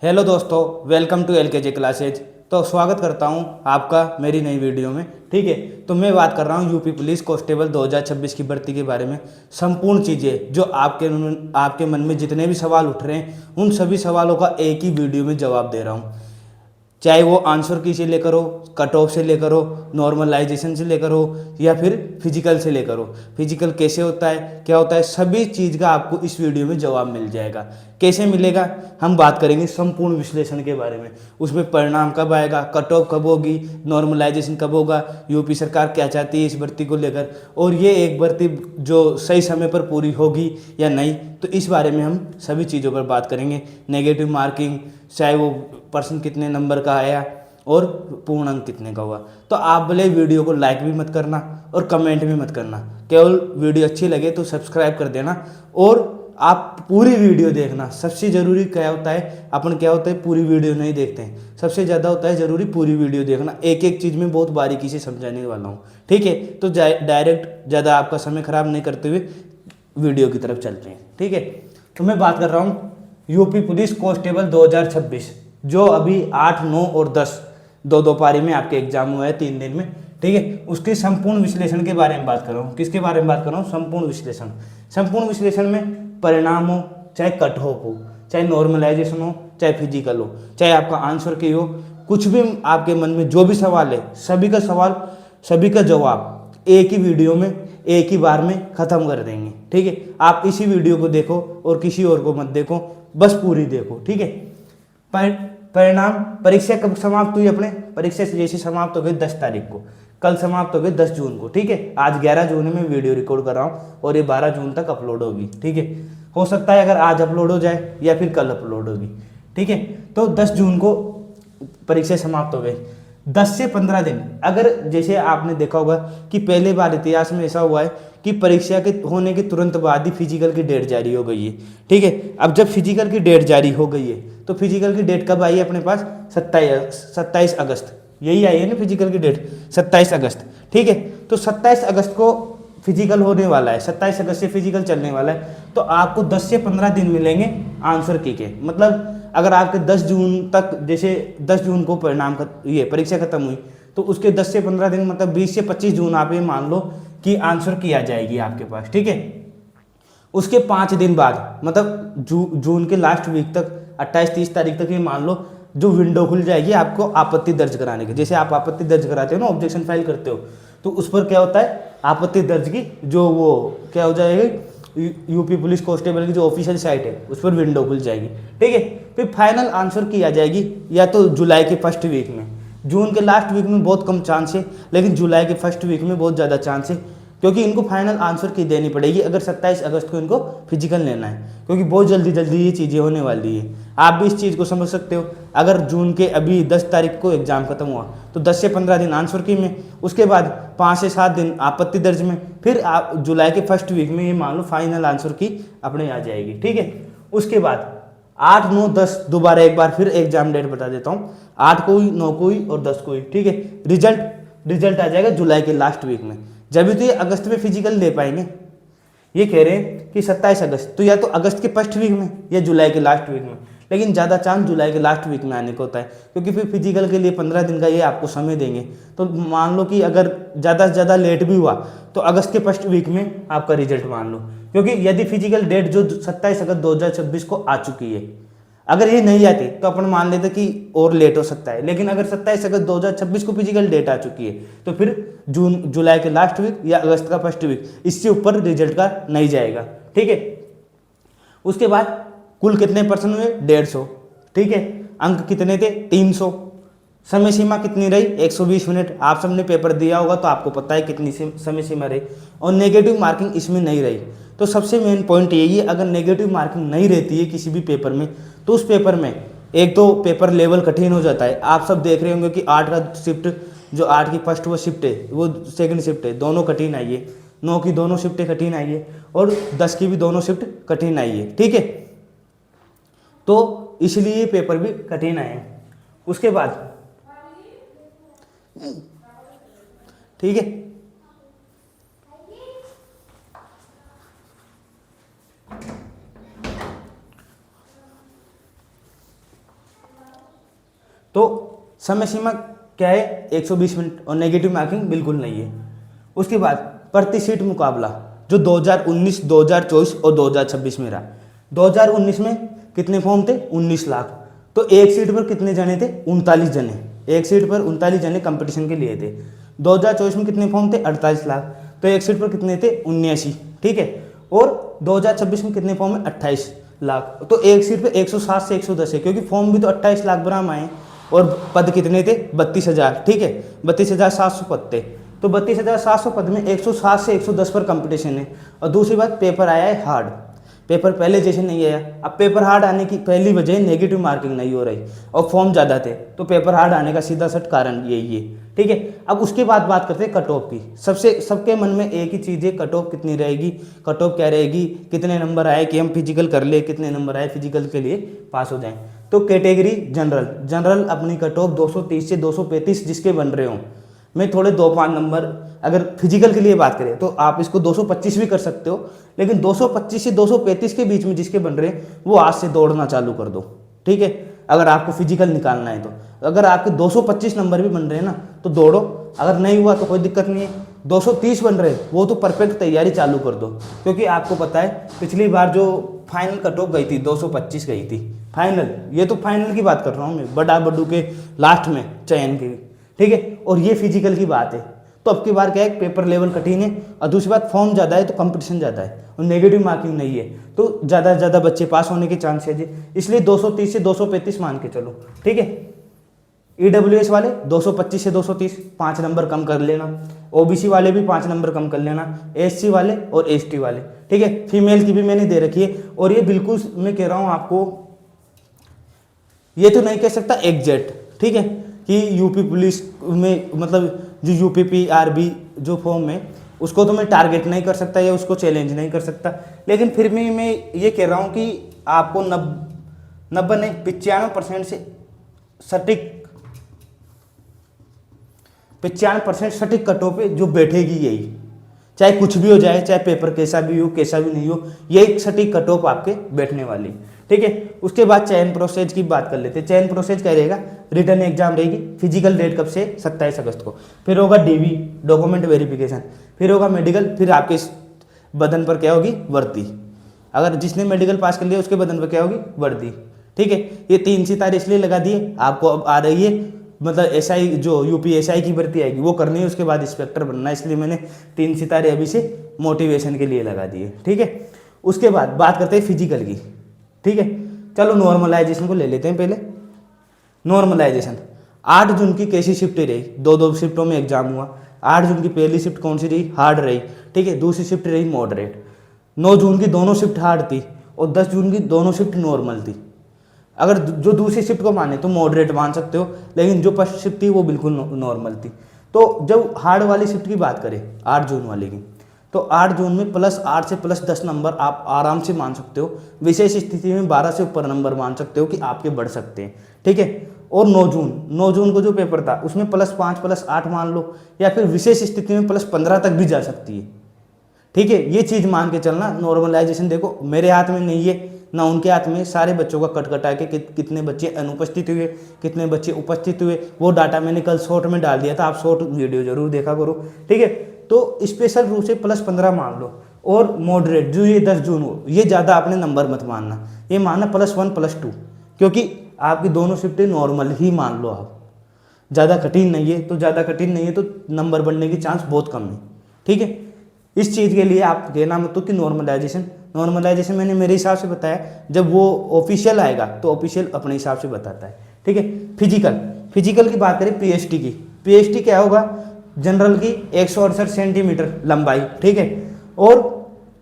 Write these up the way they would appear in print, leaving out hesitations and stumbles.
Hello दोस्तों, welcome to एलकेजे classes. तो स्वागत करता हूं आपका मेरी नई वीडियो में। ठीक है, तो मैं बात कर रहा हूं यूपी पुलिस कांस्टेबल 2026 की भर्ती के बारे में। संपूर्ण चीज़ें जो आपके मन में जितने भी सवाल उठ रहे हैं उन सभी सवालों का एक ही वीडियो में जवाब दे रहा हूं। चाहे वो आंसर की से लेकर हो, कट ऑफ से लेकर हो, नॉर्मलाइजेशन से लेकर हो, या फिर फिजिकल से लेकर हो। फिजिकल कैसे होता है, क्या होता है, सभी चीज़ का आपको इस वीडियो में जवाब मिल जाएगा। कैसे मिलेगा, हम बात करेंगे संपूर्ण विश्लेषण के बारे में। उसमें परिणाम कब आएगा, कट ऑफ कब होगी, नॉर्मलाइजेशन कब होगा, यूपी सरकार क्या चाहती है इस भर्ती को लेकर, और ये एक भर्ती जो सही समय पर पूरी होगी या नहीं, तो इस बारे में हम सभी चीज़ों पर बात करेंगे। नेगेटिव मार्किंग, चाहे वो पर्सन कितने नंबर का आया और पूर्ण अंक कितने का हुआ। तो आप भले वीडियो को लाइक भी मत करना और कमेंट भी मत करना, केवल वीडियो अच्छी लगे तो सब्सक्राइब कर देना और आप पूरी वीडियो देखना। सबसे ज़रूरी क्या होता है, अपन क्या होता है पूरी वीडियो नहीं देखते हैं, सबसे ज़्यादा होता है ज़रूरी पूरी वीडियो देखना। एक एक चीज़ में बहुत बारीकी से समझाने वाला हूँ। ठीक है, तो डायरेक्ट ज़्यादा आपका समय खराब नहीं करते हुए वीडियो की तरफ चलते हैं। ठीक है, तो मैं बात कर रहा हूँ यूपी पुलिस कांस्टेबल 2026, जो अभी 8, 9 और 10 दो पारी में आपके एग्जाम हुआ है 3 दिन में। ठीक है, उसके संपूर्ण विश्लेषण के बारे में बात कर रहा हूँ। किसके बारे में बात कर रहा हूँ, संपूर्ण विश्लेषण। संपूर्ण विश्लेषण में परिणाम हो, चाहे कट ऑफ हो, चाहे नॉर्मलाइजेशन हो, चाहे फिजिकल हो, चाहे आपका आंसर की हो, कुछ भी आपके मन में जो भी सवाल है, सभी का जवाब एक ही वीडियो में एक ही बार में ख़त्म कर देंगे। ठीक है, आप इसी वीडियो को देखो और किसी और को मत देखो, बस पूरी देखो। ठीक है, परिणाम, परीक्षा कब समाप्त हुई, अपने परीक्षा से जैसे समाप्त हो गई 10 तारीख को, कल समाप्त हो गई 10 जून को। ठीक है, आज 11 जून में वीडियो रिकॉर्ड कर रहा हूँ और ये 12 जून तक अपलोड होगी। ठीक है, हो सकता है अगर आज अपलोड हो जाए या फिर कल अपलोड होगी। ठीक है, तो 10 जून को परीक्षा समाप्त हो गई। 10 से 15 दिन, अगर जैसे आपने देखा होगा कि पहले बार इतिहास में ऐसा हुआ है कि परीक्षा के होने के तुरंत बाद ही फिजिकल की डेट जारी हो गई है। ठीक है, अब जब फिजिकल की डेट जारी हो गई है तो फिजिकल की डेट कब आई है अपने पास, 27 अगस्त, यही आई है ना फिजिकल की डेट, 27 अगस्त। ठीक है, तो 27 अगस्त को फिजिकल होने वाला है, 27 अगस्त से फिजिकल चलने वाला है। तो आपको 10 से 15 दिन मिलेंगे आंसर की के। मतलब अगर आपके 10 जून तक, जैसे 10 जून को ये परीक्षा खत्म हुई, तो उसके 10 से 15 दिन मतलब 20 से 25 जून आप ये मान लो कि आंसर की आ जाएगी आपके पास। ठीक है, उसके 5 दिन बाद मतलब जून के लास्ट वीक तक, 28-30 तारीख तक ये मान लो, जो विंडो खुल जाएगी आपको आपत्ति दर्ज कराने की। जैसे आप आपत्ति दर्ज कराते हो ना, ऑब्जेक्शन फाइल करते हो, तो उस पर क्या होता है, आपत्ति दर्ज की जो वो क्या हो जाएगी, यूपी पुलिस कांस्टेबल की जो ऑफिशियल साइट है उस पर विंडो खुल जाएगी। ठीक है, फिर फाइनल आंसर की आ जाएगी या तो जुलाई के फर्स्ट वीक में। जून के लास्ट वीक में बहुत कम चांस है, लेकिन जुलाई के फर्स्ट वीक में बहुत ज़्यादा चांस है, क्योंकि इनको फाइनल आंसर की देनी पड़ेगी अगर 27 अगस्त को इनको फिजिकल लेना है, क्योंकि बहुत जल्दी जल्दी ये चीज़ें होने वाली है। आप भी इस चीज़ को समझ सकते हो। अगर जून के अभी 10 तारीख को एग्जाम खत्म हुआ तो 10 से 15 दिन आंसर की में, उसके बाद 5 से 7 दिन आपत्ति दर्ज में, फिर आप जुलाई के फर्स्ट वीक में ये मान लो फाइनल आंसर की अपने आ जाएगी। ठीक है, उसके बाद 8, 9, 10 दोबारा एक बार फिर एग्जाम डेट बता देता हूँ, 8 को हुई, 9 को हुई और 10 को हुई। ठीक है, रिजल्ट आ जाएगा जुलाई के लास्ट वीक में। जब भी तो ये अगस्त में फिजिकल ले पाएंगे। ये कह रहे हैं कि 27 अगस्त, तो या तो अगस्त के फर्स्ट वीक में या जुलाई के लास्ट वीक में, लेकिन ज़्यादा चांस जुलाई के लास्ट वीक में आने का होता है, क्योंकि फिर फिजिकल के लिए 15 दिन का ये आपको समय देंगे। तो मान लो कि अगर ज़्यादा से ज़्यादा लेट भी हुआ तो अगस्त के फर्स्ट वीक में आपका रिजल्ट मान लो, क्योंकि यदि फिजिकल डेट जो 27 अगस्त 2026 को आ चुकी है, अगर ये नहीं आती तो अपन मान लेते कि और लेट हो सकता है, लेकिन अगर 27 अगस्त 2026 को फिजिकल डेट आ चुकी है तो फिर जुलाई के लास्ट वीक या अगस्त का फर्स्ट वीक, इससे ऊपर रिजल्ट का नहीं जाएगा। ठीक है, उसके बाद कुल कितने परसेंट हुए, 150। ठीक है, अंक कितने थे, 300। समय सीमा कितनी रही, 120 मिनट। आप सबने पेपर दिया होगा तो आपको पता है कितनी समय सीमा रही, और नेगेटिव मार्किंग इसमें नहीं रही। तो सबसे मेन पॉइंट यही है, अगर नेगेटिव मार्किंग नहीं रहती है किसी भी पेपर में तो उस पेपर में एक तो पेपर लेवल कठिन हो जाता है। आप सब देख रहे होंगे कि 8 का शिफ्ट, जो 8 की फर्स्ट वो शिफ्ट है, वो सेकंड शिफ्ट है, दोनों कठिन आई है। 9 की दोनों शिफ्टें कठिन आई है और 10 की भी दोनों शिफ्ट कठिन आई है। ठीक है, तो इसलिए ये पेपर भी कठिन आए हैं। उसके बाद ठीक है, तो समय सीमा क्या है 120 मिनट और नेगेटिव मार्किंग बिल्कुल नहीं है। उसके बाद प्रति सीट मुकाबला जो 2019, 2024 और 2026 में रहा। 2019 में कितने फॉर्म थे? 19 लाख। तो एक सीट पर कितने जने थे? 39 जने। एक सीट पर 39 जने कंपटीशन के लिए थे। 2024 में कितने फॉर्म थे? 48 लाख। तो एक सीट पर कितने थे? 79। ठीक है। और 2026 में कितने फॉर्म है? 28 लाख। तो एक सीट पे 107 से 110 है, क्योंकि फॉर्म भी तो 28 लाख बराम आए और पद कितने थे? 32,000। ठीक है, 32,700 पद थे। तो 32,700 पद में 107 से 110 पर कंपटीशन है। और दूसरी बात, पेपर आया है हार्ड। पेपर पहले जैसे नहीं आया। अब पेपर हार्ड आने की पहली वजह नेगेटिव मार्किंग नहीं हो रही और फॉर्म ज़्यादा थे, तो पेपर हार्ड आने का सीधा सट कारण यही है। ठीक है। अब उसके बाद बात करते हैं कट ऑफ की। सबके मन में एक ही चीज़ है, कट ऑफ कितनी रहेगी, कट ऑफ क्या रहेगी, कितने नंबर आए कि हम फिजिकल कर ले, कितने नंबर आए फिजिकल के लिए पास हो जाएं। तो कैटेगरी जनरल अपनी कट ऑफ 230 से 235 जिसके बन रहे हों, मैं थोड़े 2-5 नंबर, अगर फिजिकल के लिए बात करें तो आप इसको 225 भी कर सकते हो, लेकिन 225 से 235 के बीच में जिसके बन रहे हैं वो आज से दौड़ना चालू कर दो। ठीक है, अगर आपको फिजिकल निकालना है तो। अगर आपके 225 नंबर भी बन रहे हैं ना तो दौड़ो, अगर नहीं हुआ तो कोई दिक्कत नहीं है। 230 बन रहे वो तो परफेक्ट तैयारी चालू कर दो, क्योंकि आपको पता है पिछली बार जो फाइनल कट ऑफ गई थी 225 गई थी फाइनल। ये तो फाइनल की बात कर रहा हूँ मैं, बड्डू के लास्ट में चयन की। ठीक है, और ये फिजिकल की बात है। तो अब की बार क्या है, पेपर लेवल कठिन है और दूसरी बात फॉर्म ज़्यादा है तो कंपटीशन ज़्यादा है और नेगेटिव मार्किंग नहीं है, तो ज़्यादा से ज़्यादा बच्चे पास होने के चांसेज है। इसलिए 230 से 235 मान के चलो। ठीक है। ईडब्ल्यूएस वाले 225 से 230 5 नंबर कम कर लेना, ओबीसी वाले भी 5 नंबर कम कर लेना, एससी वाले और एसटी वाले। ठीक है, फीमेल की भी मैंने दे रखी है। और ये बिल्कुल मैं कह रहा हूँ आपको, ये तो नहीं कह सकता एग्जैक्ट, ठीक है, कि यूपी पुलिस में मतलब जो यूपीपीआरबी जो फॉर्म है उसको तो मैं टारगेट नहीं कर सकता या उसको चैलेंज नहीं कर सकता, लेकिन फिर भी मैं ये कह रहा हूँ कि आपको 90 नहीं 95% से सटीक 95% सटीक कटों पे जो बैठेगी यही, चाहे कुछ भी हो जाए, चाहे पेपर कैसा भी हो कैसा भी नहीं हो, यही सटीक कट ऑफ आपके बैठने वाली। ठीक है। उसके बाद चयन प्रोसेस की बात कर लेते हैं। चयन प्रोसेस क्या रहेगा, रिटर्न एग्जाम रहेगी, फिजिकल डेट कब से 27 अगस्त को, फिर होगा डीवी डॉक्यूमेंट वेरिफिकेशन, फिर होगा मेडिकल, फिर आपके बदन पर क्या होगी, वर्दी। अगर जिसने मेडिकल पास कर लिया उसके बदन पर क्या होगी, वर्दी। ठीक है। ये 3 सितारे इसलिए लगा दिए, आपको अब आ रही है मतलब एसआई जो यूपी एसआई की भर्ती आएगी वो करनी है, उसके बाद इंस्पेक्टर बनना है, इसलिए मैंने 3 सितारे अभी से मोटिवेशन के लिए लगा दिए। ठीक है। उसके बाद बात करते हैं फिजिकल की। ठीक है, चलो नॉर्मलाइजेशन को ले लेते हैं पहले। नॉर्मलाइजेशन 8 जून की कैसी शिफ्ट रही, 2 शिफ्टों में एग्जाम हुआ। 8 जून की पहली शिफ्ट कौन सी रही, हार्ड रही। ठीक है, दूसरी शिफ्ट रही मॉडरेट। 9 जून की दोनों शिफ्ट हार्ड थी और 10 जून की दोनों शिफ्ट नॉर्मल थी। अगर जो दूसरी शिफ्ट को माने तो मॉडरेट मान सकते हो, लेकिन जो फर्स्ट शिफ्ट थी वो बिल्कुल नॉर्मल थी। तो जब हार्ड वाली शिफ्ट की बात करें 8 जून वाले की, तो 8 जून में +8 से +10 नंबर आप आराम से मान सकते हो। विशेष स्थिति में 12 से ऊपर नंबर मान सकते हो कि आपके बढ़ सकते हैं। ठीक है। और 9 जून को जो पेपर था उसमें +5 +8 मान लो, या फिर विशेष स्थिति में +15 तक भी जा सकती है। ठीक है, ये चीज़ मान के चलना। नॉर्मलाइजेशन देखो मेरे हाथ में नहीं है ना उनके हाथ में, सारे बच्चों का कट कटा के कितने बच्चे अनुपस्थित हुए कितने बच्चे उपस्थित हुए वो डाटा मैंने कल शॉर्ट में डाल दिया था, आप शॉर्ट वीडियो जरूर देखा करो। ठीक है, तो स्पेशल रूप से +15 मान लो। और मॉडरेट जो ये 10 जून हो, ये ज़्यादा आपने नंबर मत मानना, ये मानना +1 +2, क्योंकि आपकी दोनों शिफ्टें नॉर्मल ही मान लो आप, ज़्यादा कठिन नहीं है। तो ज़्यादा कठिन नहीं है तो नंबर बढ़ने की चांस बहुत कम है। ठीक है, इस चीज़ के लिए आप कहना मत तो कि नॉर्मलाइजेशन मैंने मेरे हिसाब से बताया, जब वो ऑफिशियल आएगा तो ऑफिशियल अपने हिसाब से बताता है। ठीक है। फिजिकल की बात करें पीएसटी की, पीएसटी क्या होगा, जनरल की 168 सेंटीमीटर लंबाई। ठीक है, और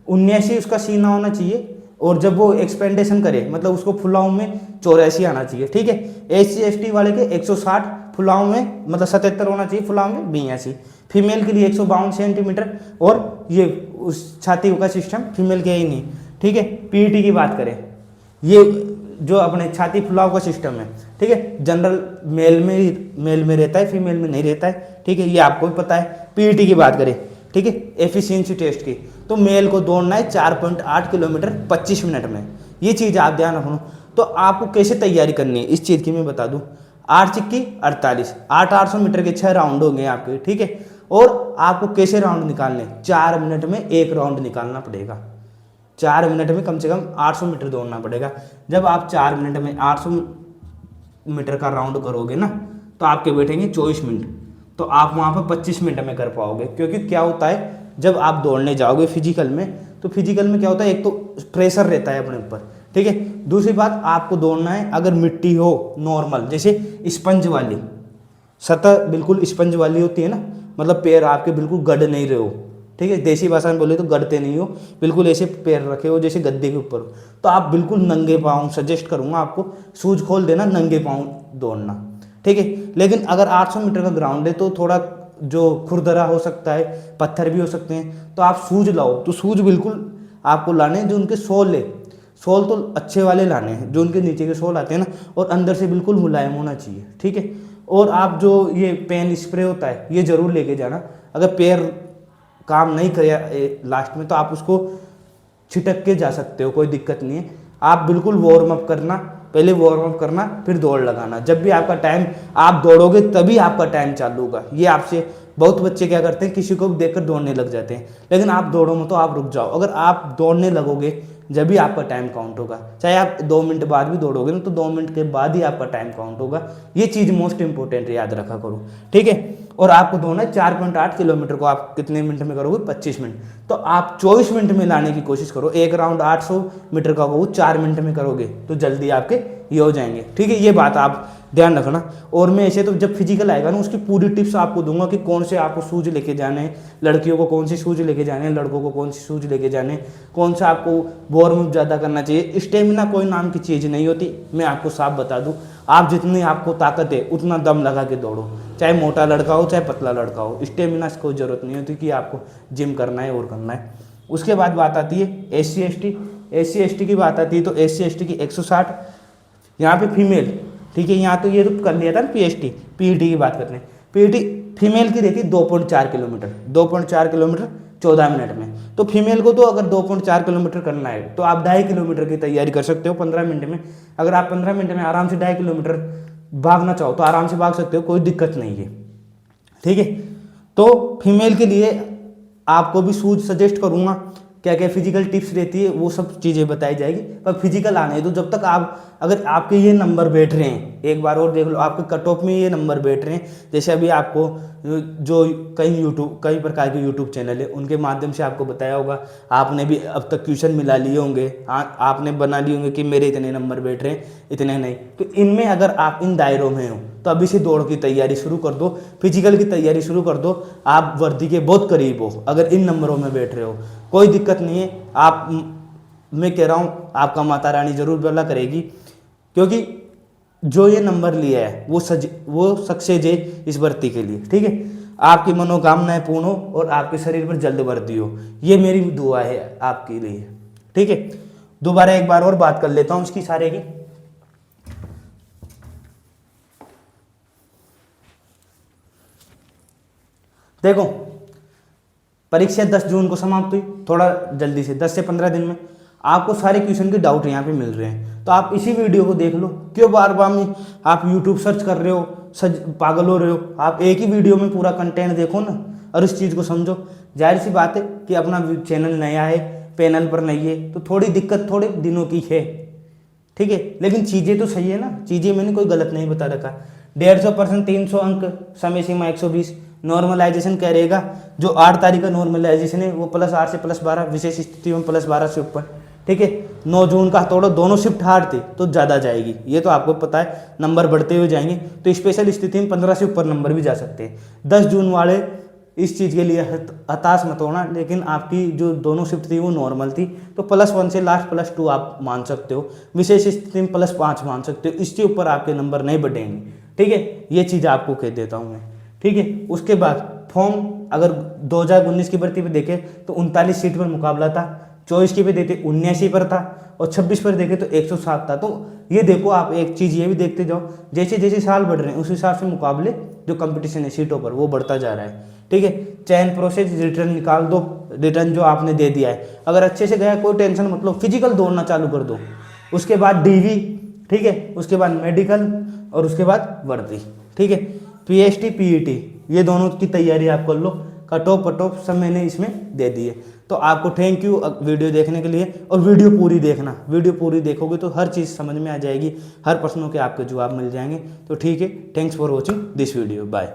79 उसका सीना होना चाहिए, और जब वो एक्सपेंडेशन करे मतलब उसको फुलाव में 84 आना चाहिए। ठीक है। SC ST वाले के 160, फुलाव में मतलब 77 होना चाहिए, फुलाव में 82। फीमेल के लिए 152 सेंटीमीटर, और ये उस छाती का सिस्टम फीमेल के ही नहीं। ठीक है। पीईटी की बात करें, ये जो अपने छाती फुलाव का सिस्टम है। ठीक है, जनरल मेल में रहता है, फीमेल में नहीं रहता है। ठीक है, ये आपको भी पता है। पीईटी की बात करें, ठीक है, एफिशिएंसी टेस्ट की, तो मेल को दौड़ना है 4.8 किलोमीटर 25 मिनट में। ये चीज़ आप ध्यान रखो। तो आपको कैसे तैयारी करनी है इस चीज़ की मैं बता दूं। 8 चिक्की 48, 800 मीटर के 6 राउंड होंगे आपके, ठीक है। और आपको कैसे राउंड निकालने, 4 मिनट में एक राउंड निकालना पड़ेगा। 4 मिनट में कम से कम 800 मीटर दौड़ना पड़ेगा। जब आप 4 मिनट में 800 मीटर का राउंड करोगे ना, तो आपके बैठेंगे 24 मिनट, तो आप वहाँ पर 25 मिनट में कर पाओगे। क्योंकि क्या होता है, जब आप दौड़ने जाओगे फिजिकल में, तो फिजिकल में क्या होता है, एक तो प्रेशर रहता है अपने ऊपर, ठीक है। दूसरी बात, आपको दौड़ना है अगर मिट्टी हो नॉर्मल, जैसे स्पंज वाली सतह, बिल्कुल स्पंज वाली होती है ना, मतलब पैर आपके बिल्कुल गड़ नहीं रहे हो, ठीक है। देसी भाषा में बोले तो गड़ते नहीं हो, बिल्कुल ऐसे पैर रखे हो जैसे गद्दे के ऊपर हो, तो आप बिल्कुल नंगे पाँव, सजेस्ट करूंगा आपको शूज खोल देना, नंगे पाँव दौड़ना, ठीक है। लेकिन अगर 800 मीटर का ग्राउंड है तो थोड़ा जो खुरदरा हो सकता है, पत्थर भी हो सकते हैं, तो आप शूज लाओ। तो शूज बिल्कुल आपको लाने हैं जो उनके सोल है, सोल तो अच्छे वाले लाने हैं, जो उनके नीचे के सोल आते हैं ना, और अंदर से बिल्कुल मुलायम होना चाहिए, ठीक है। और आप जो ये पेन स्प्रे होता है ये जरूर लेके जाना। अगर पैर काम नहीं किया लास्ट में, तो आप उसको छिटक के जा सकते हो, कोई दिक्कत नहीं है। आप बिल्कुल वार्म अप करना, पहले वार्म अप करना फिर दौड़ लगाना। जब भी आपका टाइम, आप दौड़ोगे तभी आपका टाइम चालू होगा। ये आपसे बहुत बच्चे क्या करते हैं, किसी को भी देखकर दौड़ने लग जाते हैं, लेकिन आप दौड़ो मत, तो आप रुक जाओ। अगर आप दौड़ने लगोगे जब भी आपका टाइम काउंट होगा, चाहे आप 2 मिनट बाद भी दौड़ोगे ना, तो 2 मिनट के बाद ही आपका टाइम काउंट होगा। ये चीज़ मोस्ट इंपॉर्टेंट याद रखा करो, ठीक है। और आपको दौड़ना है 4.8 किलोमीटर को, आप कितने मिनट में करोगे, 25 मिनट। तो आप 24 मिनट में लाने की कोशिश करो। एक राउंड 800 मीटर का वो 4 मिनट में करोगे तो जल्दी आपके ये हो जाएंगे, ठीक है। ये बात आप ध्यान रखना। और मैं ऐसे तो जब फिजिकल आएगा ना, उसकी पूरी टिप्स आपको दूंगा कि कौन से आपको शूज लेके जाने हैं, लड़कियों को कौन से शूज लेके जाने हैं, लड़कों को कौन से शूज लेके जाने हैं, कौन सा आपको वार्म अप ज़्यादा करना चाहिए। स्टेमिना कोई नाम की चीज़ नहीं होती, मैं आपको साफ बता दूं। आप जितनी आपको ताकत है उतना दम लगा के दौड़ो, चाहे मोटा लड़का हो चाहे पतला लड़का हो। स्टेमिना से कोई ज़रूरत नहीं होती कि आपको जिम करना है और करना है। उसके बाद बात आती है SC/ST की बात आती है। तो SC/ST की 160, यहाँ पे फीमेल, ठीक है। यहाँ तो ये तो कर लिया था ना PET की बात करते हैं। PET फीमेल की रहती है 2.4 किलोमीटर, 2.4 किलोमीटर 14 मिनट में। तो फीमेल को तो अगर 2.4 किलोमीटर करना है तो आप 2.5 किलोमीटर की तैयारी कर सकते हो 15 मिनट में। अगर आप 15 मिनट में आराम से 2.5 किलोमीटर भागना चाहो तो आराम से भाग सकते हो, कोई दिक्कत नहीं है, ठीक है। तो फीमेल के लिए आपको भी शूज सजेस्ट करूँगा, क्या क्या फिजिकल टिप्स रहती है वो सब चीज़ें बताई जाएगी। पर फिजिकल आने दो, जब तक आप, अगर आपके ये नंबर बैठ रहे हैं, एक बार और देख लो, आपके कट ऑफ में ये नंबर बैठ रहे हैं। जैसे अभी आपको जो कई प्रकार के यूट्यूब चैनल है उनके माध्यम से आपको बताया होगा, आपने भी अब तक क्वेश्चन मिला लिए होंगे, आपने बना लिए होंगे कि मेरे इतने नंबर बैठ रहे हैं, इतने नहीं। तो इनमें अगर आप इन दायरों में हो तो अभी से दौड़ की तैयारी शुरू कर दो, फिजिकल की तैयारी शुरू कर दो। आप वर्दी के बहुत करीब हो अगर इन नंबरों में बैठ रहे हो, कोई दिक्कत नहीं है। आप, मैं कह रहा हूँ आपका माता रानी जरूर भला करेगी, क्योंकि जो ये नंबर लिया है वो सक्सेस है इस भर्ती के लिए, ठीक है। आपकी मनोकामनाएं पूर्ण हो और आपके शरीर पर जल्द वर्दी हो, ये मेरी दुआ है आपके लिए, ठीक है। दोबारा एक बार और बात कर लेता हूँ इसकी सारे की। देखो, परीक्षा 10 जून को समाप्त हुई, थोड़ा जल्दी से 10 से 15 दिन में आपको सारे क्वेश्चन के डाउट यहाँ पे मिल रहे हैं। तो आप इसी वीडियो को देख लो, क्यों बार बार में आप यूट्यूब सर्च कर रहे हो, पागल हो रहे हो। आप एक ही वीडियो में पूरा कंटेंट देखो ना और इस चीज़ को समझो। जाहिर सी बात है कि अपना चैनल नया है, पैनल पर नहीं है, तो थोड़ी दिक्कत थोड़े दिनों की है, ठीक है। लेकिन चीज़ें तो सही है ना, चीज़ें मैंने कोई गलत नहीं बता रखा। 150% 300 अंक, समय सीमा 120, नॉर्मलाइजेशन क्या रहेगा, जो 8 तारीख का नॉर्मलाइजेशन है वो +8 से +12, विशेष स्थिति में +12 से ऊपर, ठीक है। 9 जून का थोड़ा दोनों शिफ्ट हार्ड थी तो ज़्यादा जाएगी, ये तो आपको पता है, नंबर बढ़ते हुए जाएंगे। तो स्पेशल स्थिति में 15 से ऊपर नंबर भी जा सकते हैं। 10 जून वाले इस चीज़ के लिए हताश मत होना, लेकिन आपकी जो दोनों शिफ्ट थी वो नॉर्मल थी, तो +1 से लास्ट +2 आप मान सकते हो। विशेष स्थिति में +5 मान सकते हो, इसके ऊपर आपके नंबर नहीं बढ़ेंगे, ठीक है। ये चीज़ आपको कह देता हूँ मैं, ठीक है। उसके बाद फॉर्म अगर 2019 की भर्ती पे देखे तो 39 सीट पर मुकाबला था, 24 की पे देते 79 पर था और 26 पर देखे तो 107 था। तो ये देखो, आप एक चीज़ ये भी देखते जाओ, जैसे जैसे साल बढ़ रहे हैं उस हिसाब से मुकाबले जो कंपटीशन है सीटों पर वो बढ़ता जा रहा है, ठीक है। चयन प्रोसेस, रिटर्न निकाल दो, रिटर्न जो आपने दे दिया है अगर अच्छे से गया कोई टेंशन मत लो, फिजिकल दौड़ना चालू कर दो। उसके बाद DV ठीक है। उसके बाद मेडिकल और उसके बाद वर्दी, ठीक है। पीएसटी पीईटी ये दोनों की तैयारी आप कर लो, कट ऑफ सब मैंने इसमें दे दिए। तो आपको थैंक यू वीडियो देखने के लिए, और वीडियो पूरी देखना, वीडियो पूरी देखोगे तो हर चीज़ समझ में आ जाएगी, हर प्रश्नों के आपके जवाब मिल जाएंगे। तो ठीक है, thanks for watching this video, bye.